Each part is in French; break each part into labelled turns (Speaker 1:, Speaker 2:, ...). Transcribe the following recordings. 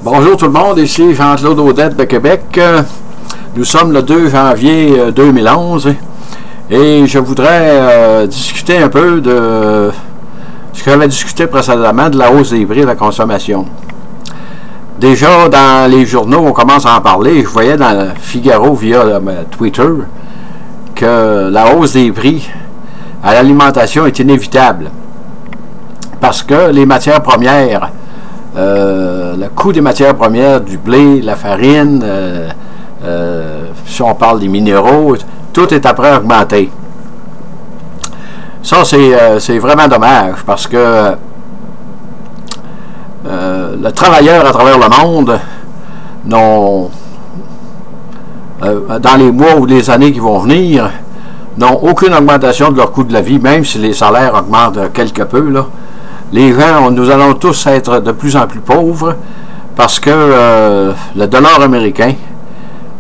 Speaker 1: Bonjour tout le monde, ici Jean-Claude Audette de Québec. Nous sommes le 2 janvier 2011 et je voudrais discuter un peu de ce que j'avais discuté précédemment, de la hausse des prix de la consommation. Déjà dans les journaux, on commence à en parler. Je voyais dans le Figaro via Twitter que la hausse des prix à l'alimentation est inévitable parce que les matières premières, le coût des matières premières, du blé, la farine, si on parle des minéraux, tout est après augmenté. Ça, c'est vraiment dommage parce que le travailleur à travers le monde dans les mois ou les années qui vont venir, n'ont aucune augmentation de leur coût de la vie, même si les salaires augmentent quelque peu, là. Les gens, nous allons tous être de plus en plus pauvres parce que le dollar américain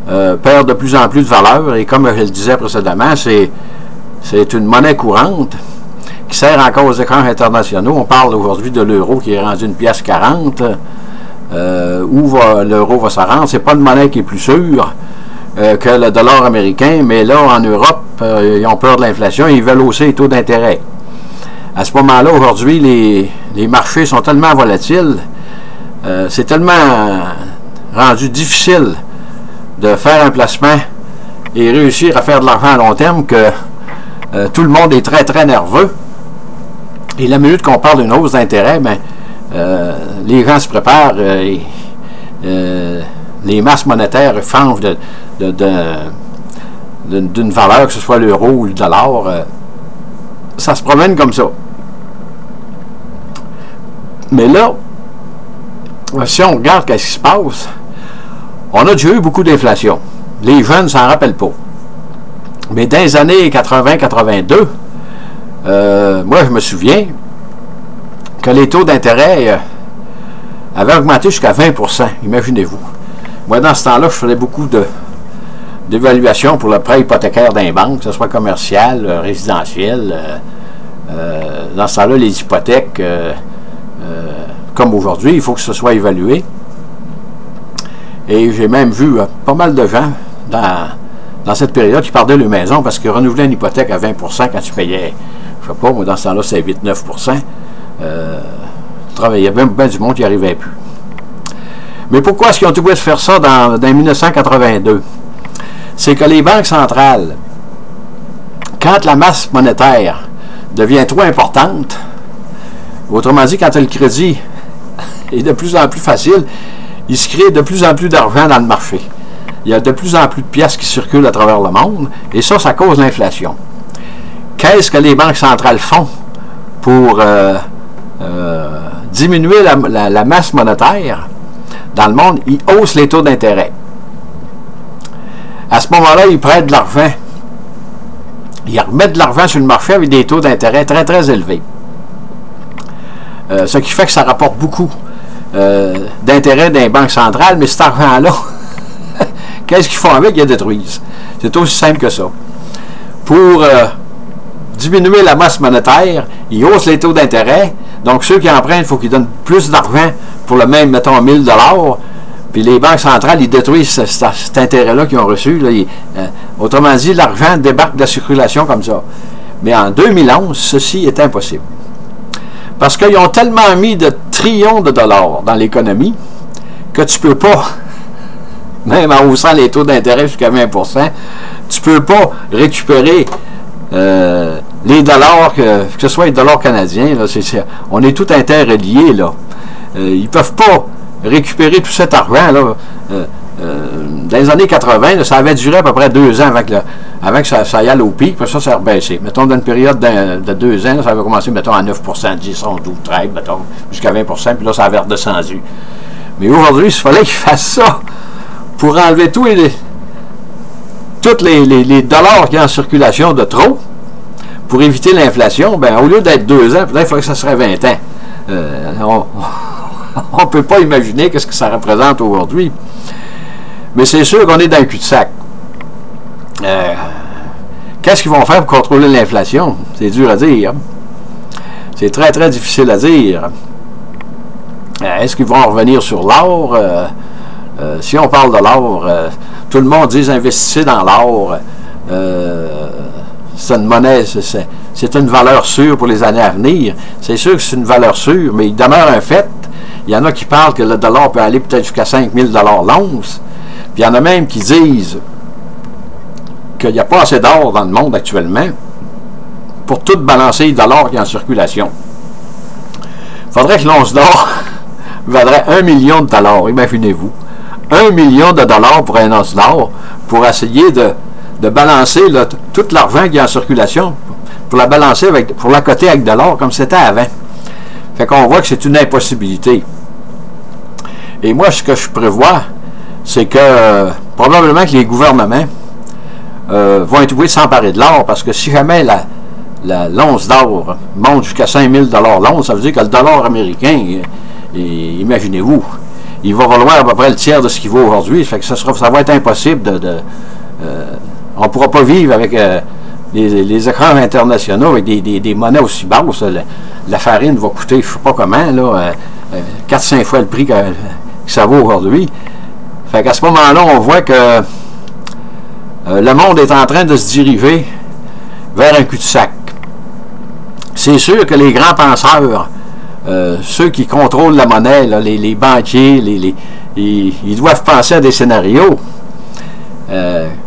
Speaker 1: perd de plus en plus de valeur et comme je le disais précédemment, c'est une monnaie courante qui sert encore aux échanges internationaux. On parle aujourd'hui de l'euro qui est rendu 1,40 $. Où l'euro va se rendre? C'est pas une monnaie qui est plus sûre que le dollar américain, mais là, en Europe, ils ont peur de l'inflation et ils veulent hausser les taux d'intérêt. À ce moment-là, aujourd'hui, les marchés sont tellement volatiles, c'est tellement rendu difficile de faire un placement et réussir à faire de l'argent à long terme que tout le monde est très, très nerveux. Et la minute qu'on parle d'une hausse d'intérêt, ben, les gens se préparent, les masses monétaires changent d'une valeur, que ce soit l'euro ou le dollar. Ça se promène comme ça. Mais là, si on regarde ce qui se passe, on a déjà eu beaucoup d'inflation. Les jeunes ne s'en rappellent pas. Mais dans les années 80-82, moi je me souviens que les taux d'intérêt avaient augmenté jusqu'à 20%, imaginez-vous. Moi, dans ce temps-là, je faisais beaucoup d'évaluation pour le prêt hypothécaire d'un banque, que ce soit commercial, résidentiel. Dans ce temps-là, les hypothèques, comme aujourd'hui, il faut que ce soit évalué. Et j'ai même vu pas mal de gens dans cette période qui perdaient leur maison parce qu'ils renouvelaient une hypothèque à 20% quand tu payais, je sais pas, moi dans ce temps-là, c'est 8-9%. Il y avait bien du monde qui n'y arrivait plus. Mais pourquoi est-ce qu'ils ont obligé de faire ça dans 1982? C'est que les banques centrales, quand la masse monétaire devient trop importante, autrement dit, quand le crédit est de plus en plus facile, il se crée de plus en plus d'argent dans le marché. Il y a de plus en plus de pièces qui circulent à travers le monde, et ça cause l'inflation. Qu'est-ce que les banques centrales font pour diminuer la masse monétaire dans le monde? Ils haussent les taux d'intérêt. À ce moment-là, ils prêtent de l'argent. Ils remettent de l'argent sur le marché avec des taux d'intérêt très, très élevés. Ce qui fait que ça rapporte beaucoup d'intérêt dans les banques centrales, mais cet argent-là, qu'est-ce qu'ils font avec? Ils le détruisent. C'est aussi simple que ça. Pour diminuer la masse monétaire, ils haussent les taux d'intérêt. Donc, ceux qui empruntent, il faut qu'ils donnent plus d'argent pour le même, mettons, 1000 $. Puis les banques centrales, ils détruisent cet intérêt-là qu'ils ont reçu. Là, autrement dit, l'argent débarque de la circulation comme ça. Mais en 2011, ceci est impossible. Parce qu'ils ont tellement mis de trillions de dollars dans l'économie que tu ne peux pas, même en haussant les taux d'intérêt jusqu'à 20%, tu ne peux pas récupérer les dollars, que ce soit les dollars canadiens. Là, on est tout interreliés, là. Ils ne peuvent pas récupérer tout cet argent, là. Dans les années 80, là, ça avait duré à peu près 2 ans avant que ça aille au pic, puis ça a rebaissé. Mettons, dans une période de 2 ans, là, ça avait commencé, mettons, à 9%, 10, 11, 12, 13, mettons, jusqu'à 20%, puis là, ça avait redescendu. Mais aujourd'hui, il fallait qu'ils fassent ça pour enlever tous les dollars qui sont en circulation de trop, pour éviter l'inflation. Ben, au lieu d'être 2 ans, peut-être il faudrait que ça serait 20 ans. On ne peut pas imaginer ce que ça représente aujourd'hui. Mais c'est sûr qu'on est dans le cul-de-sac. Qu'est-ce qu'ils vont faire pour contrôler l'inflation? C'est dur à dire. C'est très, très difficile à dire. Est-ce qu'ils vont revenir sur l'or? Si on parle de l'or, tout le monde dit investissez dans l'or. C'est une monnaie, c'est une valeur sûre pour les années à venir. C'est sûr que c'est une valeur sûre, mais il demeure un fait. Il y en a qui parlent que le dollar peut aller peut-être jusqu'à 5 000 $ l'once. Puis il y en a même qui disent qu'il n'y a pas assez d'or dans le monde actuellement pour tout balancer les dollars qui sont en circulation. Il faudrait que l'once d'or vaudrait 1 million de $, imaginez-vous. 1 million de $ pour un once d'or pour essayer de balancer là, tout l'argent qui est en circulation, pour la balancer pour la coter avec de l'or comme c'était avant. Fait qu'on voit que c'est une impossibilité. Et moi, ce que je prévois, c'est que probablement que les gouvernements vont être obligés de s'emparer de l'or, parce que si jamais l'once d'or monte jusqu'à 5 000 $ l'once, ça veut dire que le dollar américain, imaginez-vous, il va valoir à peu près le tiers de ce qu'il vaut aujourd'hui. Fait que ça va être impossible on ne pourra pas vivre avec les écrans internationaux avec des monnaies aussi basses. La farine va coûter, je ne sais pas comment, 4-5 fois le prix que ça vaut aujourd'hui. Fait qu'à ce moment-là, on voit que le monde est en train de se diriger vers un cul-de-sac. C'est sûr que les grands penseurs, ceux qui contrôlent la monnaie, là, les banquiers, ils doivent penser à des scénarios.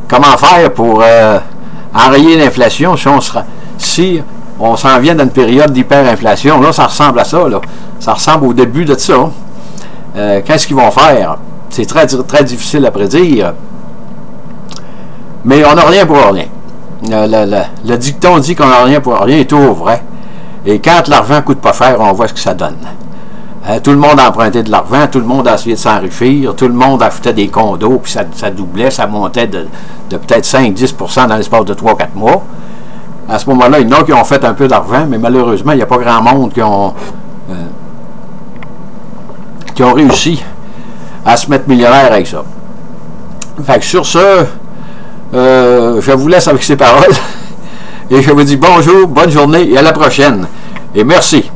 Speaker 1: Comment faire pour enrayer l'inflation si on s'en vient dans une période d'hyperinflation? Là, ça ressemble à ça. Là. Ça ressemble au début de ça. Qu'est-ce qu'ils vont faire? C'est très, très difficile à prédire. Mais on n'a rien pour rien. Le dicton dit qu'on n'a rien pour rien est tout vrai. Et quand l'argent ne coûte pas cher, on voit ce que ça donne. Tout le monde a emprunté de l'argent, tout le monde a essayé de s'enrichir, tout le monde achetait des condos, puis ça doublait, ça montait de peut-être 5-10% dans l'espace de 3-4 mois. À ce moment-là, il y en a qui ont fait un peu d'argent, mais malheureusement, il n'y a pas grand monde qui ont réussi à se mettre millionnaire avec ça. Fait que sur ce, je vous laisse avec ces paroles, et je vous dis bonjour, bonne journée, et à la prochaine. Et merci.